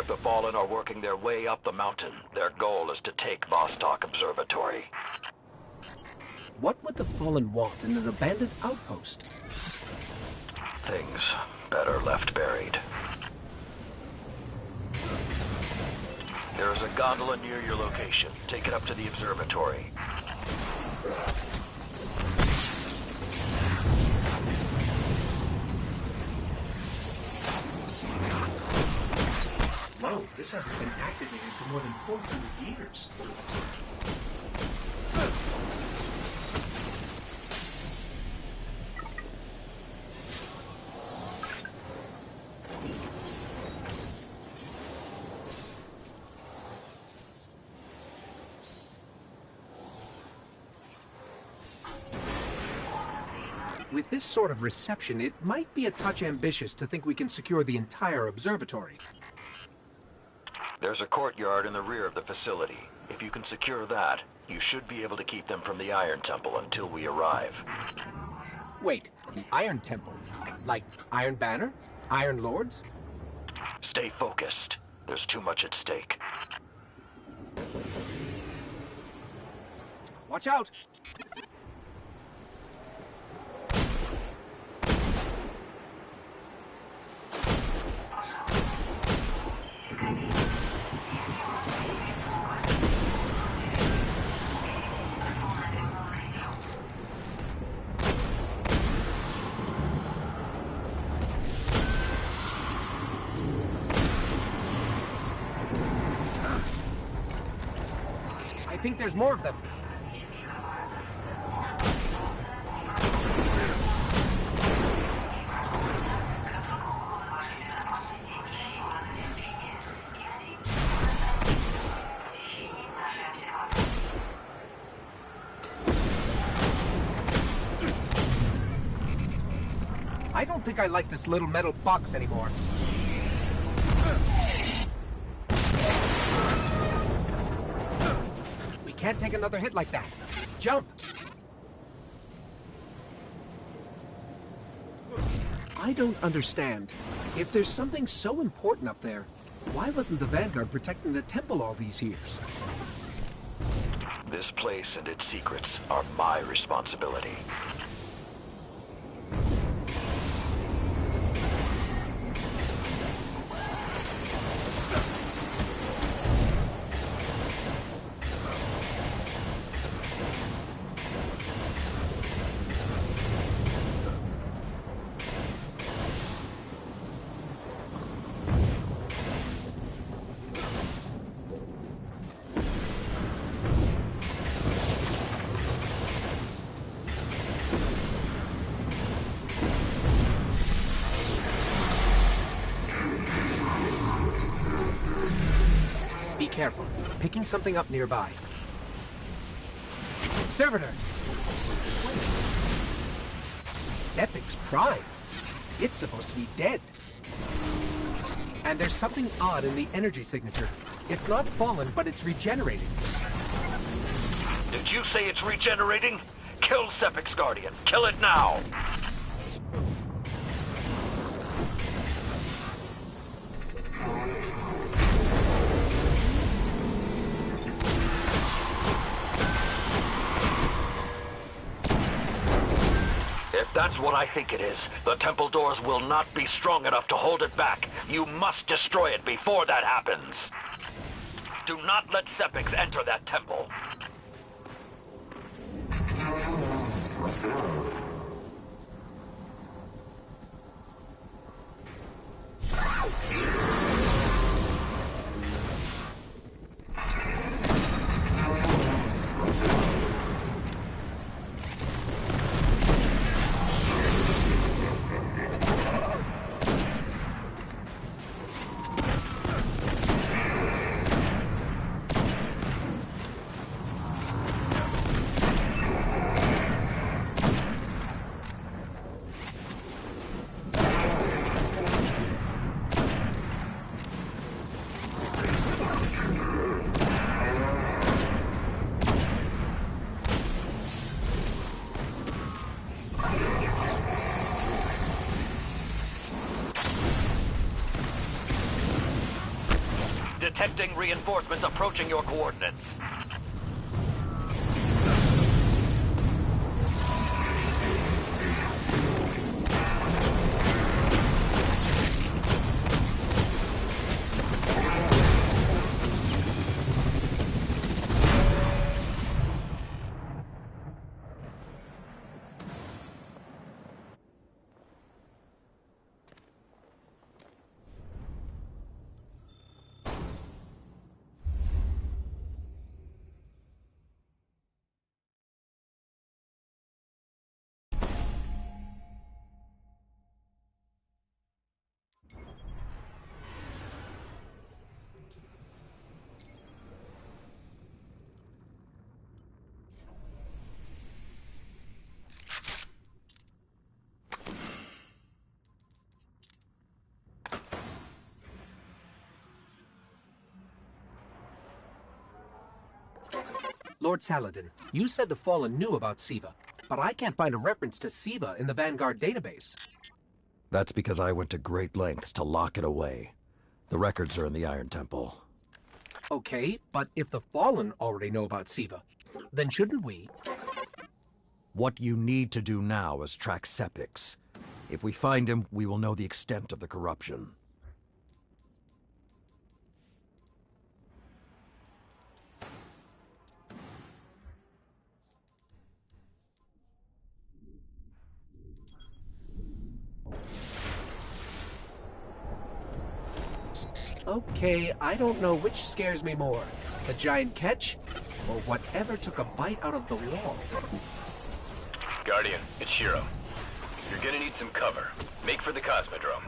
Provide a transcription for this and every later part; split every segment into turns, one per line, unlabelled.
If the Fallen are working their way up the mountain, their goal is to take Vostok Observatory.
What would the Fallen want in an abandoned outpost?
Things better left buried. There is a gondola near your location. Take it up to the observatory.
Whoa, this hasn't been activated for more than 400 years. With this sort of reception, it might be a touch ambitious to think we can secure the entire observatory.
There's a courtyard in the rear of the facility. If you can secure that, you should be able to keep them from the Iron Temple until we arrive.
Wait, the Iron Temple? Like Iron Banner? Iron Lords?
Stay focused. There's too much at stake.
Watch out! I think there's more of them. I don't think I like this little metal box anymore. We can't take another hit like that. Jump! I don't understand. If there's something so important up there, why wasn't the Vanguard protecting the temple all these years?
This place and its secrets are my responsibility.
Be careful. Picking something up nearby. Servitor! Sepic's Prime. It's supposed to be dead. And there's something odd in the energy signature. It's not fallen, but it's regenerating.
Did you say it's regenerating? Kill Sepic's Guardian. Kill it now! If that's what I think it is, the temple doors will not be strong enough to hold it back. You must destroy it before that happens. Do not let Sepix enter that temple. detecting reinforcements approaching your coordinates.
Lord Saladin, you said the Fallen knew about Siva, but I can't find a reference to Siva in the Vanguard database.
That's because I went to great lengths to lock it away. The records are in the Iron Temple.
Okay, but if the Fallen already know about Siva, then shouldn't we?
What you need to do now is track Sepix. If we find him, we will know the extent of the corruption.
Okay, I don't know which scares me more, the giant catch, or whatever took a bite out of the wall.
Guardian, it's Shiro. You're gonna need some cover. Make for the Cosmodrome.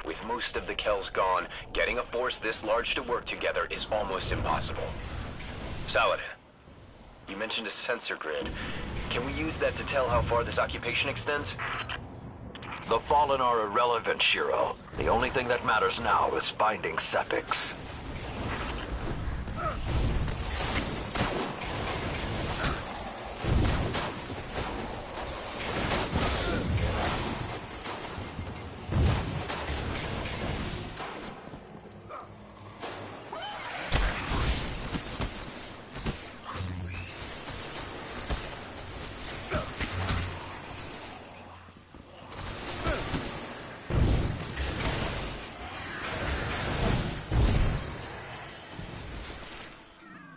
With most of the Kells gone, getting a force this large to work together is almost impossible. Saladin, you mentioned a sensor grid. Can we use that to tell how far this occupation extends?
The Fallen are irrelevant, Shiro. The only thing that matters now is finding Sepix.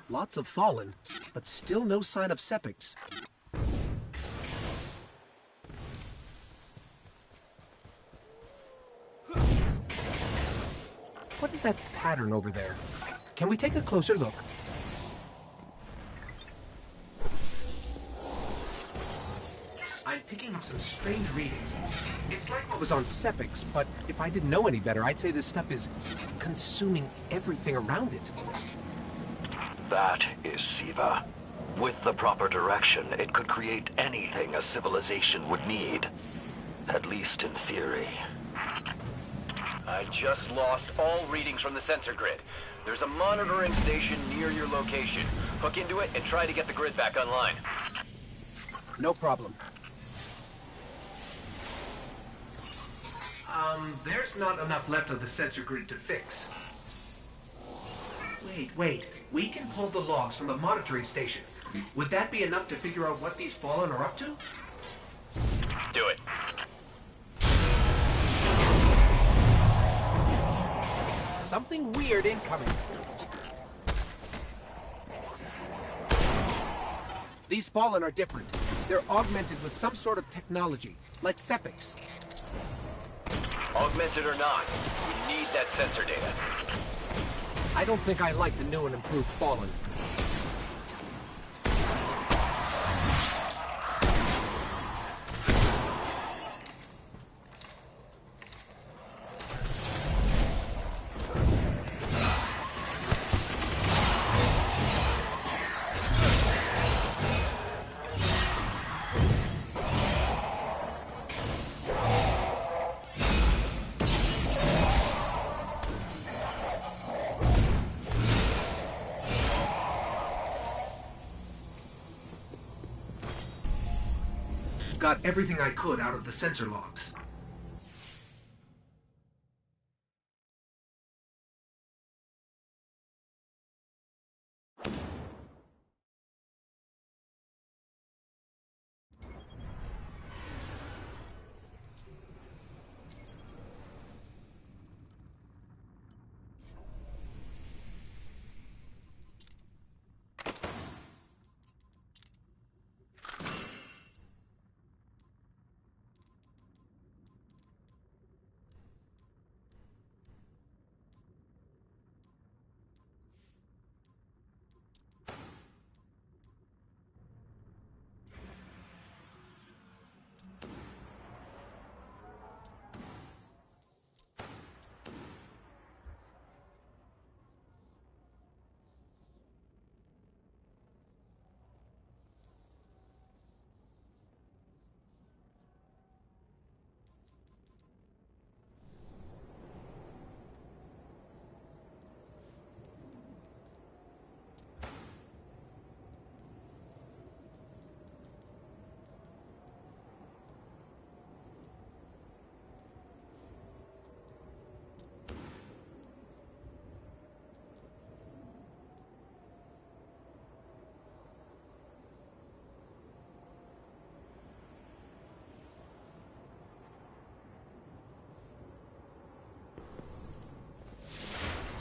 Lots of Fallen, but still no sign of Sepix. What is that pattern over there? Can we take a closer look? I'm picking up some strange readings. It's like what was on Sepix, but if I didn't know any better, I'd say this stuff is consuming everything around it.
That is Siva. With the proper direction, it could create anything a civilization would need. At least in theory.
I just lost all readings from the sensor grid. There's a monitoring station near your location. Hook into it and try to get the grid back online.
No problem. There's not enough left of the sensor grid to fix. Wait. We can pull the logs from the monitoring station. Would that be enough to figure out what these Fallen are up to?
Do it.
Something weird incoming. These Fallen are different. They're augmented with some sort of technology, like Sepix.
Augmented or not, we need that sensor data.
I don't think I like the new and improved Fallen. Got everything I could out of the sensor logs.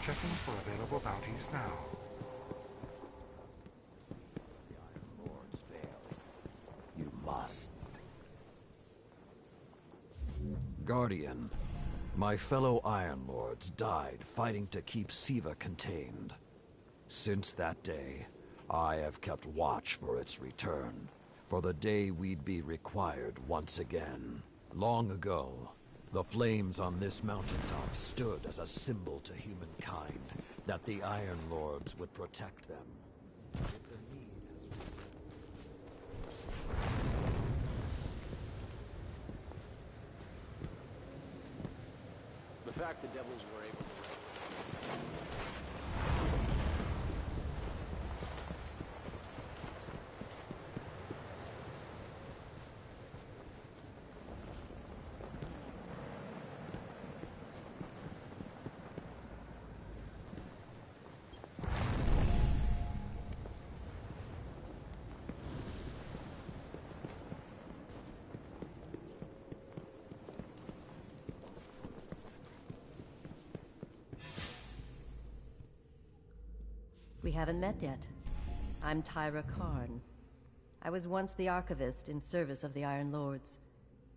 Checking for available bounties now.
The Iron Lords fail. You must. Guardian, my fellow Iron Lords died fighting to keep Siva contained. Since that day, I have kept watch for its return, for the day we'd be required once again. Long ago, the flames on this mountaintop stood as a symbol to humankind that the Iron Lords would protect them. If the need has...
The fact the devils were able to...
We haven't met yet. I'm Tyra Karn. I was once the archivist in service of the Iron Lords.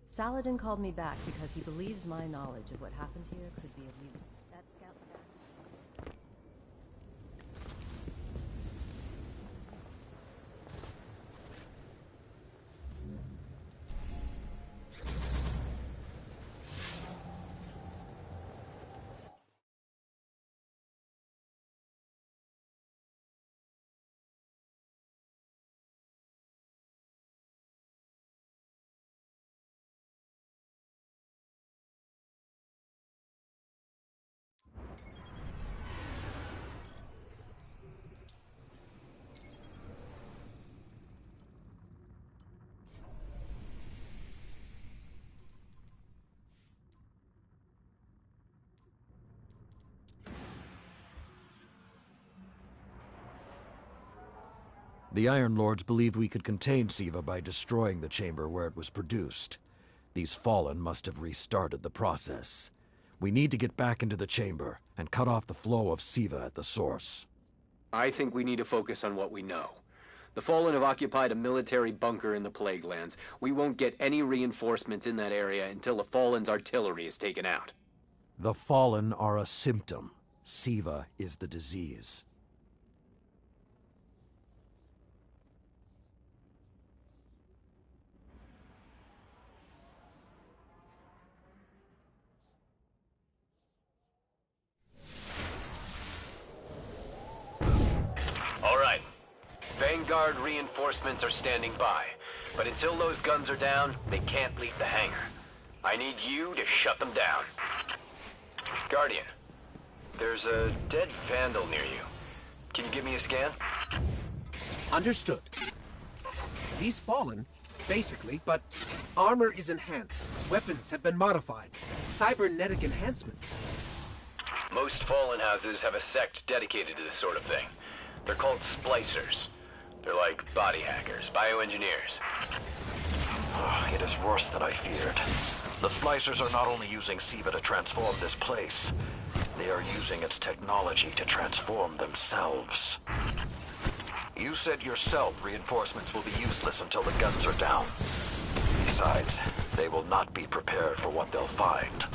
Saladin called me back because he believes my knowledge of what happened here could be of use. That scout back.
The Iron Lords believed we could contain Siva by destroying the chamber where it was produced. These Fallen must have restarted the process. We need to get back into the chamber and cut off the flow of Siva at the source.
I think we need to focus on what we know. The Fallen have occupied a military bunker in the Plague Lands. We won't get any reinforcements in that area until the Fallen's artillery is taken out.
The Fallen are a symptom. Siva is the disease.
All right. Vanguard reinforcements are standing by. But until those guns are down, they can't leave the hangar. I need you to shut them down. Guardian, there's a dead Vandal near you. Can you give me a scan?
Understood. These Fallen, basically, but armor is enhanced. Weapons have been modified. Cybernetic enhancements.
Most Fallen houses have a sect dedicated to this sort of thing. They're called splicers. They're like body hackers, bioengineers.
It is worse than I feared. The splicers are not only using Siva to transform this place, they are using its technology to transform themselves. You said yourself reinforcements will be useless until the guns are down. Besides, they will not be prepared for what they'll find.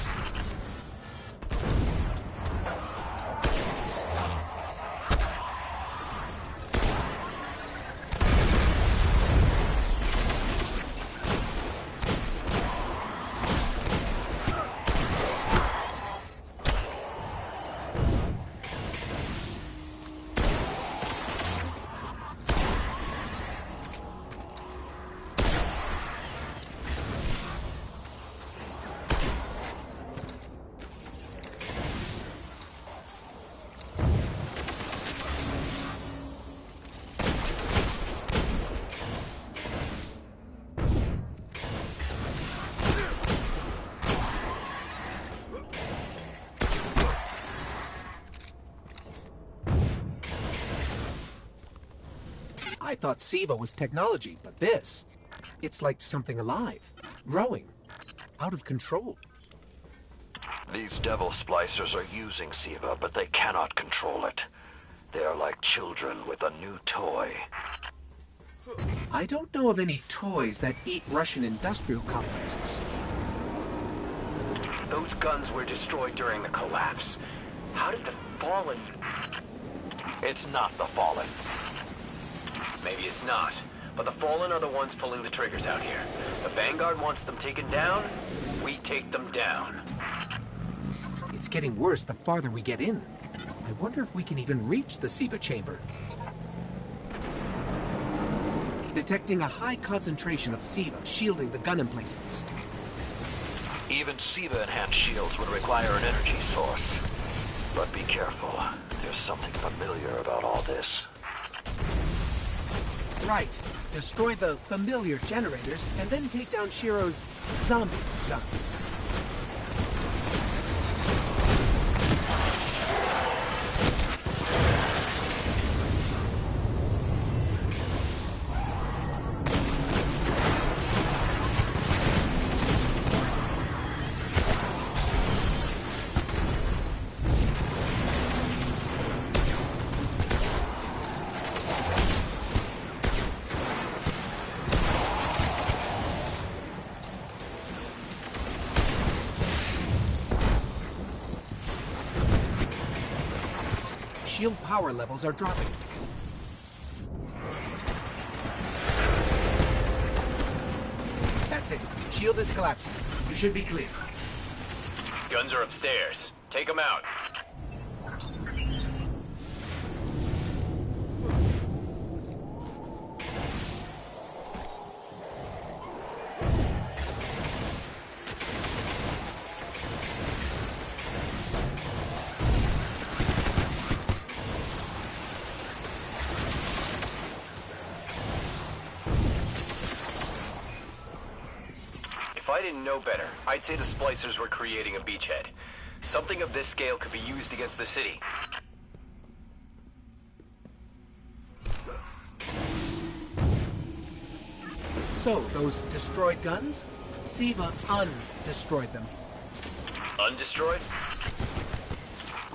I thought Siva was technology, but this, it's like something alive, growing, out of control.
These devil splicers are using Siva, but they cannot control it. They are like children with a new toy.
I don't know of any toys that eat Russian industrial complexes.
Those guns were destroyed during the collapse. How did the Fallen...
It's not the Fallen.
Maybe it's not, but the Fallen are the ones pulling the triggers out here. The Vanguard wants them taken down, we take them down.
It's getting worse the farther we get in. I wonder if we can even reach the Siva chamber. Detecting a high concentration of Siva shielding the gun emplacements.
Even Siva-enhanced shields would require an energy source. But be careful. There's something familiar about all this.
Right. Destroy the familiar generators, and then take down Shiro's zombie guns. Shield power levels are dropping. That's it. Shield is collapsing. You should be clear.
Guns are upstairs. Take them out. If I didn't know better, I'd say the splicers were creating a beachhead. Something of this scale could be used against the city.
So, those destroyed guns? Siva undestroyed them.
Undestroyed?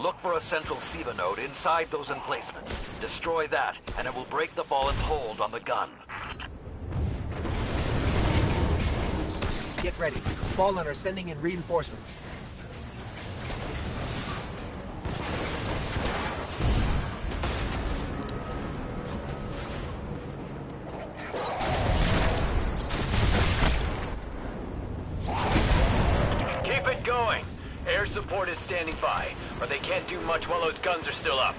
Look for a central Siva node inside those emplacements. Destroy that, and it will break the Fallen's hold on the gun.
Get ready. Fallen are sending in reinforcements.
Keep it going! Air support is standing by, but they can't do much while those guns are still up.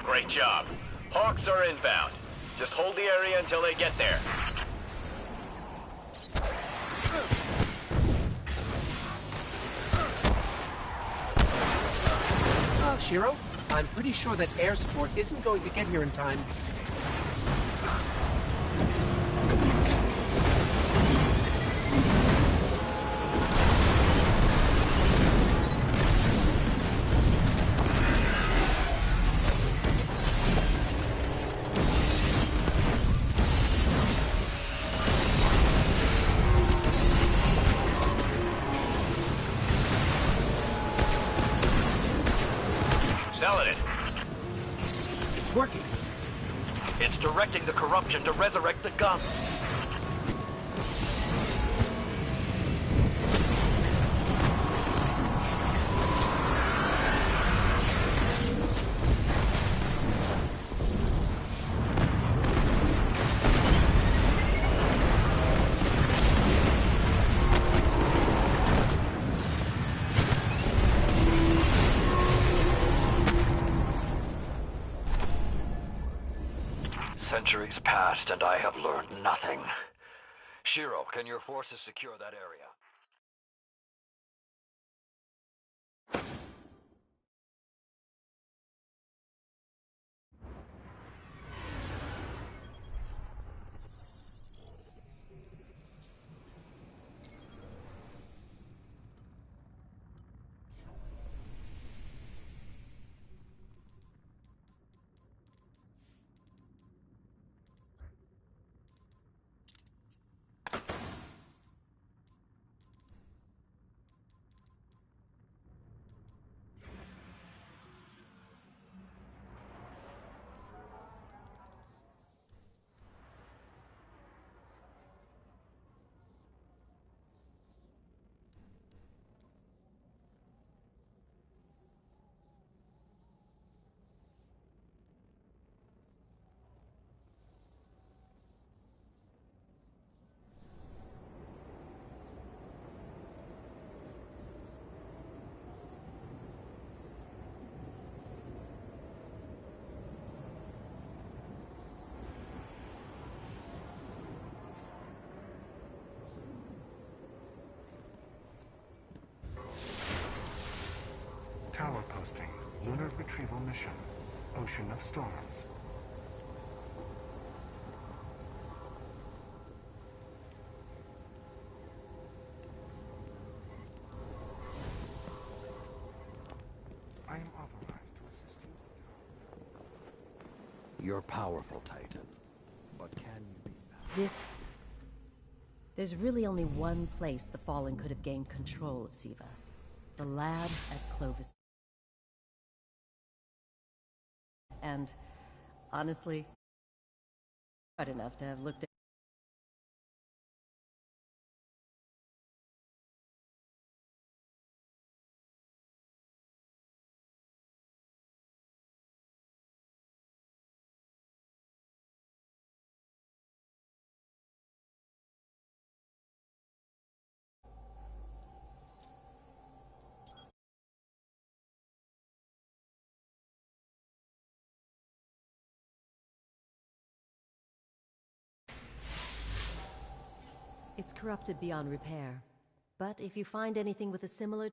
Great job. Hawks are inbound. Just hold the area until they get there.
Shiro, I'm pretty sure that air support isn't going to get here in time.
Selling it.
It's working.
It's directing the corruption to resurrect the guns. Centuries passed and I have learned nothing. Shiro, can your forces secure that area?
Tower posting. Lunar retrieval mission. Ocean of Storms. I am authorized to assist you.
You're powerful, Titan. But can you be found?
There's really only one place the Fallen could have gained control of Siva. The labs at Clovis. And, honestly, hard enough to have looked at. It's corrupted beyond repair. But if you find anything with a similar...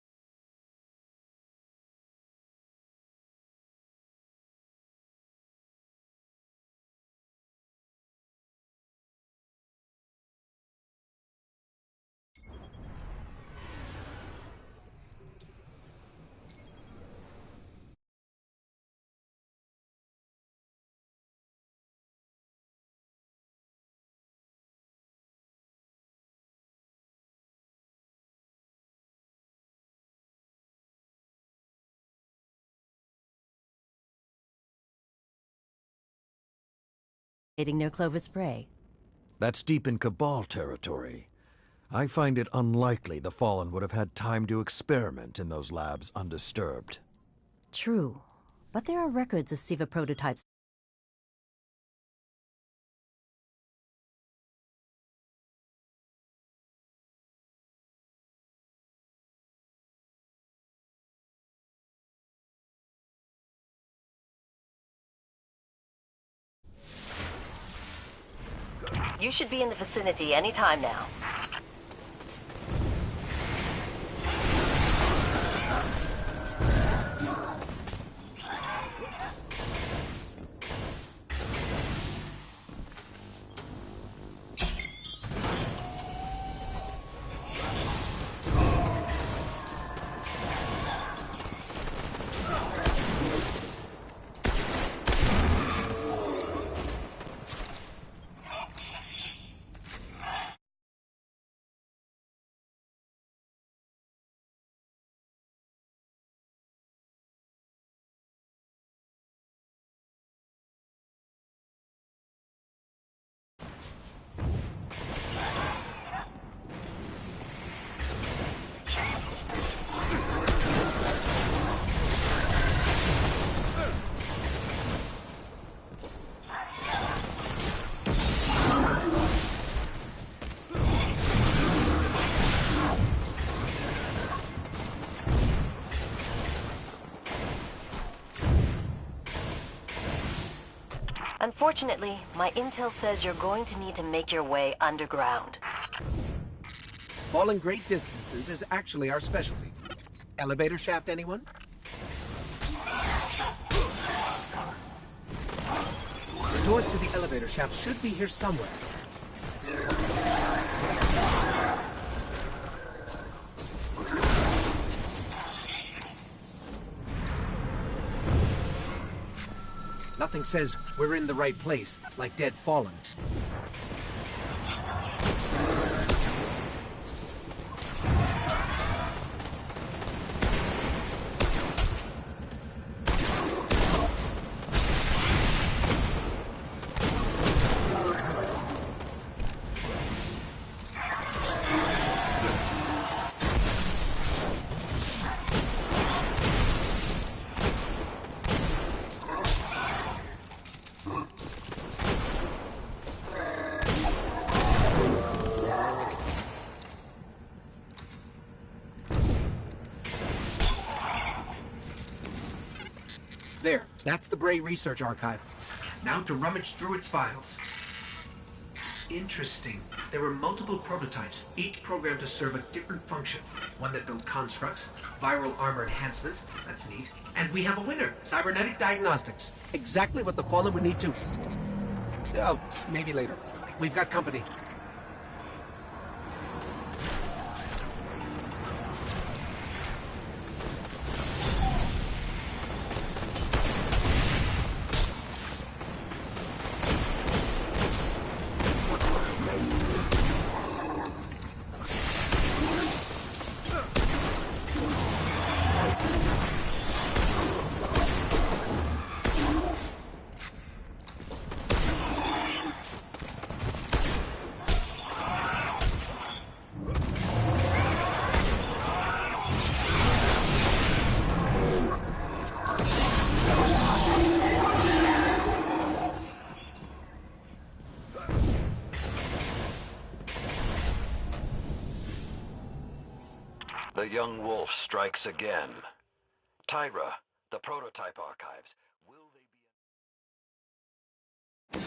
near Clovis prey.
That's deep in Cabal territory. I find it unlikely the Fallen would have had time to experiment in those labs undisturbed.
True, but there are records of Siva prototypes. You should be in the vicinity any time now. Unfortunately, my intel says you're going to need to make your way underground.
Falling great distances is actually our specialty. Elevator shaft, anyone? The doors to the elevator shaft should be here somewhere. Nothing says we're in the right place, like dead Fallen. There, that's the Bray Research Archive. Now to rummage through its files. Interesting. There were multiple prototypes, each programmed to serve a different function. One that built constructs, viral armor enhancements, that's neat. And we have a winner, cybernetic diagnostics. Exactly what the Fallen would need to... Oh, maybe later. We've got company.
The young wolf strikes again. Tyra, the prototype archives. Will they be...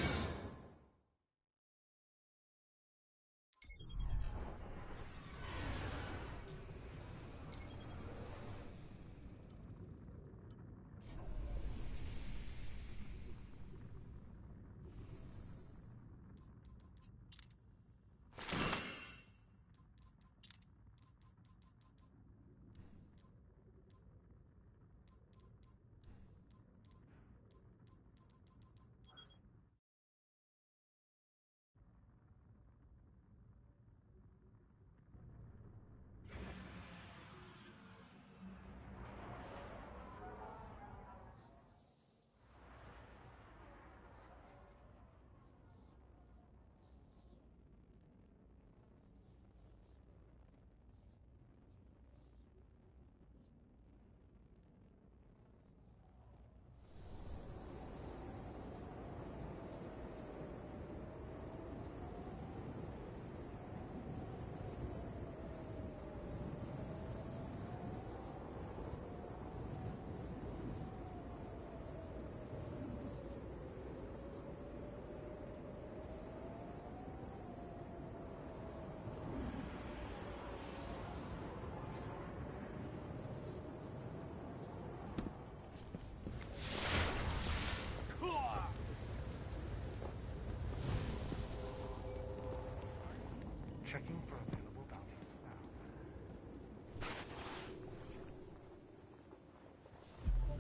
Checking for available bounties now.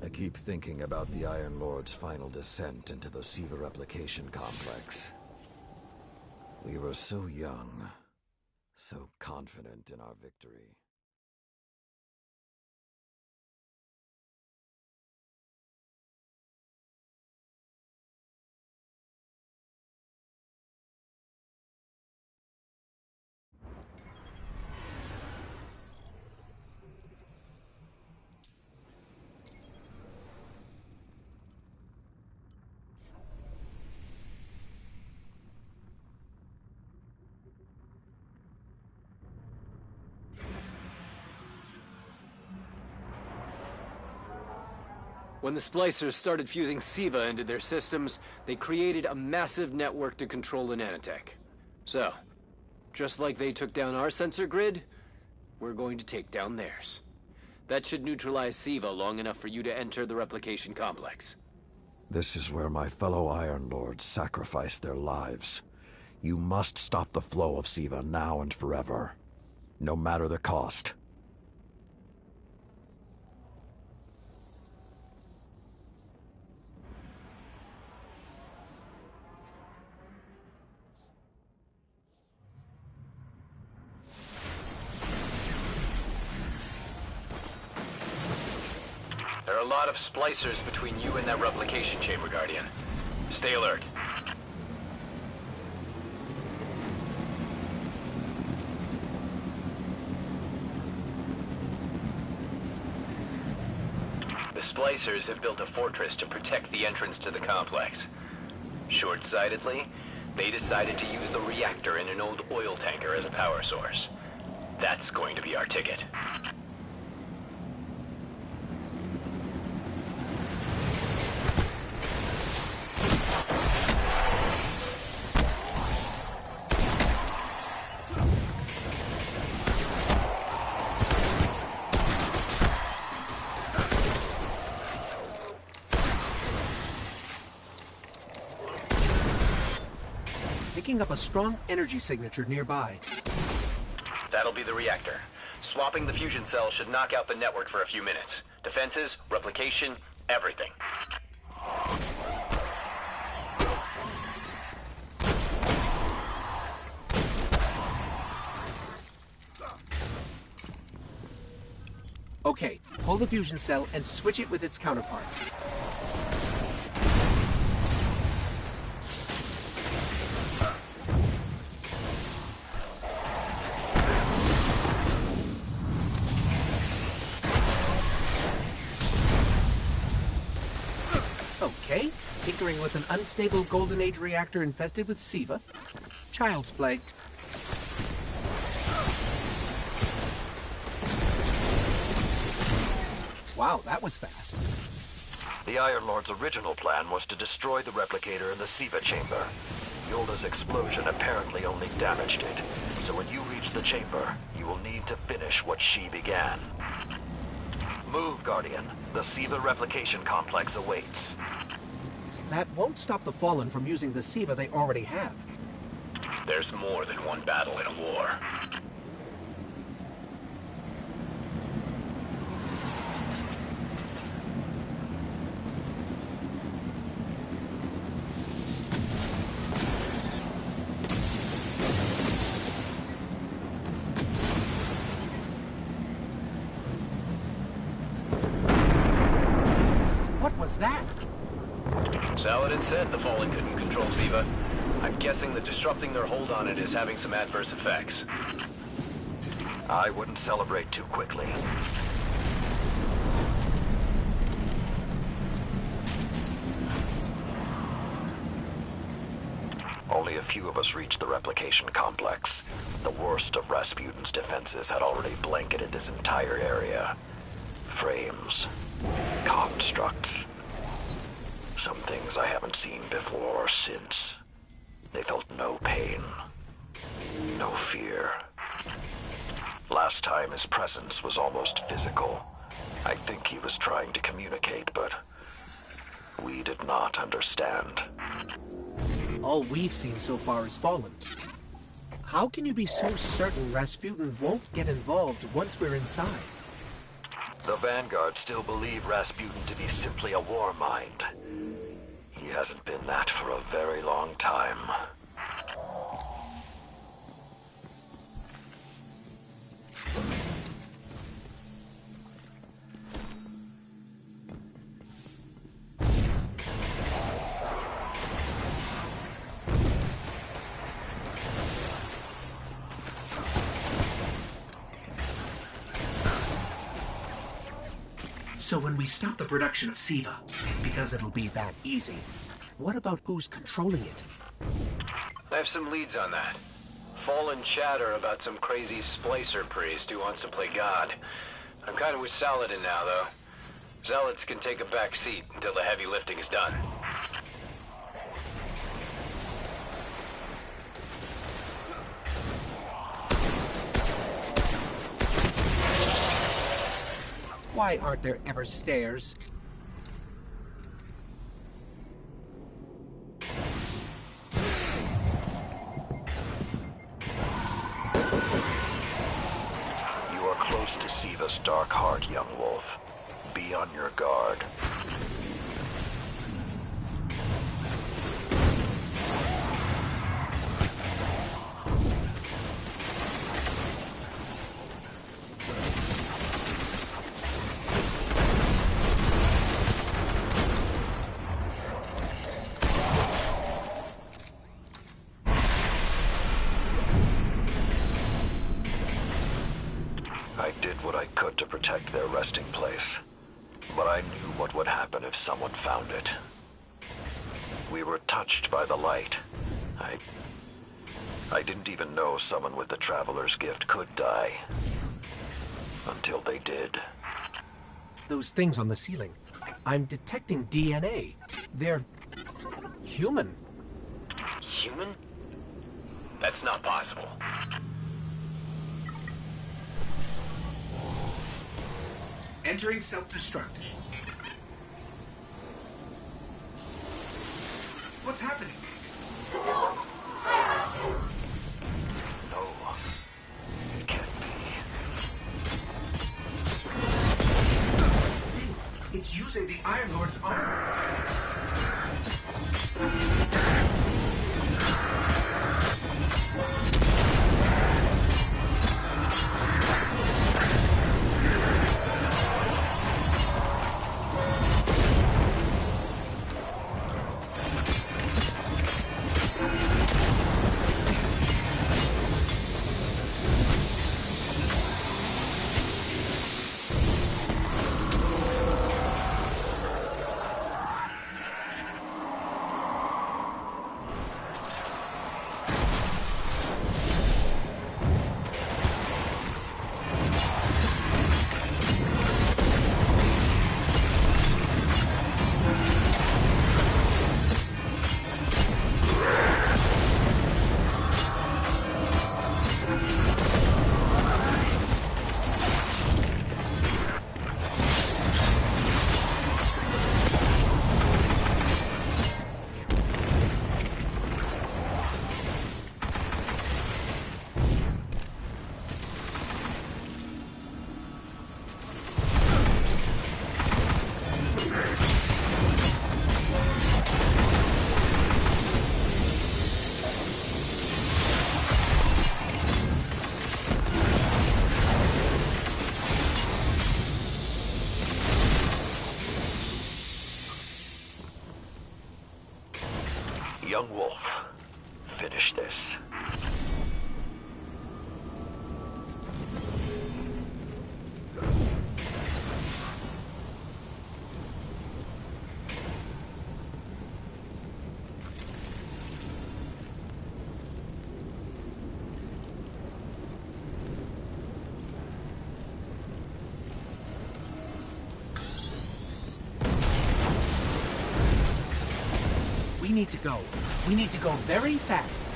I keep thinking about the Iron Lord's final descent into the Siva replication complex. We were so young, so confident in our victory.
When the splicers started fusing SIVA into their systems, they created a massive network to control the nanotech. So, just like they took down our sensor grid, we're going to take down theirs. That should neutralize SIVA long enough for you to enter the replication complex.
This is where my fellow Iron Lords sacrificed their lives. You must stop the flow of Siva now and forever, no matter the cost.
There are a lot of splicers between you and that replication chamber, Guardian. Stay alert. The splicers have built a fortress to protect the entrance to the complex. Short-sightedly, they decided to use the reactor in an old oil tanker as a power source. That's going to be our ticket.
picking up a strong energy signature nearby.
That'll be the reactor. Swapping the fusion cell should knock out the network for a few minutes. Defenses, replication, everything.
Okay, pull the fusion cell and switch it with its counterpart. Okay, tinkering with an unstable Golden Age reactor infested with SIVA. Child's play. Wow, that was fast.
The Iron Lord's original plan was to destroy the replicator in the SIVA chamber. Yolda's explosion apparently only damaged it, so when you reach the chamber, you will need to finish what she began. Move, Guardian. The SIVA replication complex awaits.
That won't stop the Fallen from using the SIVA they already have.
There's more than one battle in a war.
What was that?
Saladin said the Fallen couldn't control SIVA. I'm guessing that disrupting their hold on it is having some adverse effects.
I wouldn't celebrate too quickly. Only a few of us reached the replication complex. The worst of Rasputin's defenses had already blanketed this entire area. Frames. Constructs. Some things I haven't seen before or since. They felt no pain. No fear. Last time his presence was almost physical. I think he was trying to communicate, but we did not understand.
All we've seen so far is Fallen. How can you be so certain Rasputin won't get involved once we're inside?
The Vanguard still believe Rasputin to be simply a war mind. He hasn't been that for a very long time.
So when we stop the production of SIVA, because it'll be that easy, what about who's controlling it?
I have some leads on that. Fallen chatter about some crazy splicer priest who wants to play God. I'm kind of with Saladin now, though. Zealots can take a back seat until the heavy lifting is done.
Why aren't there ever stairs?
You are close to SIVA's dark heart, young wolf. Be on your guard. I did what I could to protect their resting place, but I knew what would happen if someone found it. We were touched by the light. I didn't even know someone with the Traveler's Gift could die. Until they did.
Those things on the ceiling. I'm detecting DNA. They're human.
Human? That's not possible.
Entering self-destruct. What's happening?
Young Wolf, finish this.
We need to go. We need to go very fast.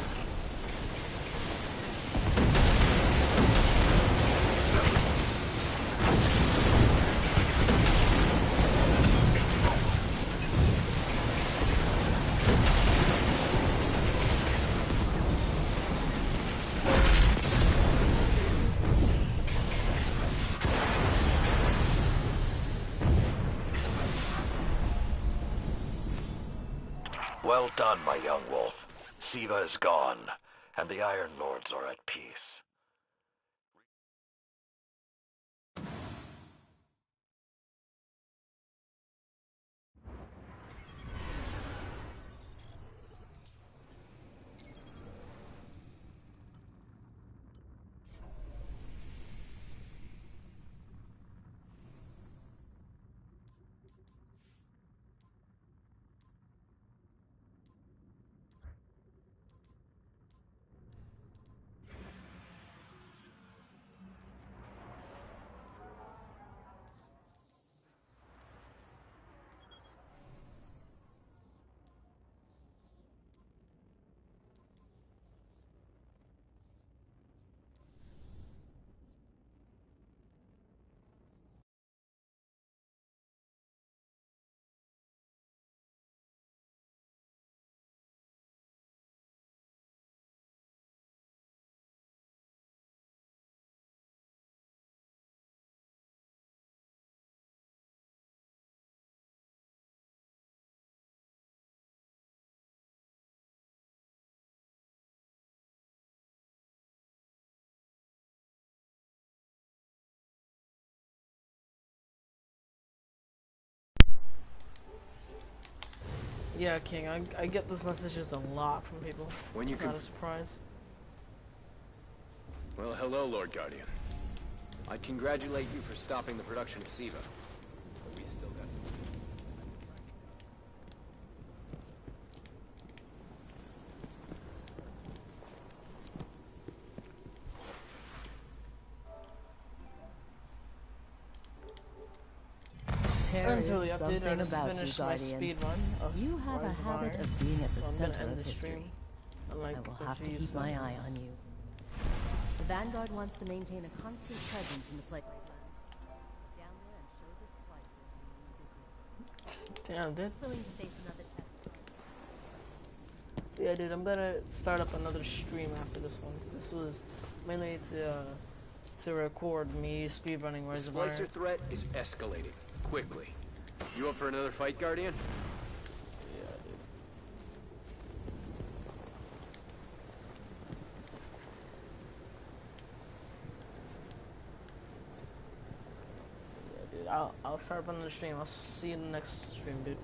Well done, my young wolf. Siva is gone, and the Iron Lords are at peace.
Yeah, King, I get those messages a lot from people.
When you
Not a surprise.
Well, hello, Lord Guardian. I congratulate you for stopping the production of Siva. But we still got some...
There is
Until the update, I
something
just
about you,
finished my
Guardian.
speed run of
You have a
Rise of
habit
Iron,
of being at the
so I'm gonna
center
end
of
the stream.
history.
Unlike
I will
what
have to
you
keep my
said.
eye on you. The Vanguard wants to maintain a constant presence in the playgrounds. Down there and show the splicers we need business.
Damn, dude.
Willing to face another test.
Yeah, dude, I'm gonna start up another stream after this one. This was mainly to record me speedrunning
The
Rise of Iron.
Splicer threat is escalating. Quickly. You up for another fight, Guardian?
Yeah, dude. Yeah, dude. I'll start up another stream. I'll see you in the next stream, dude.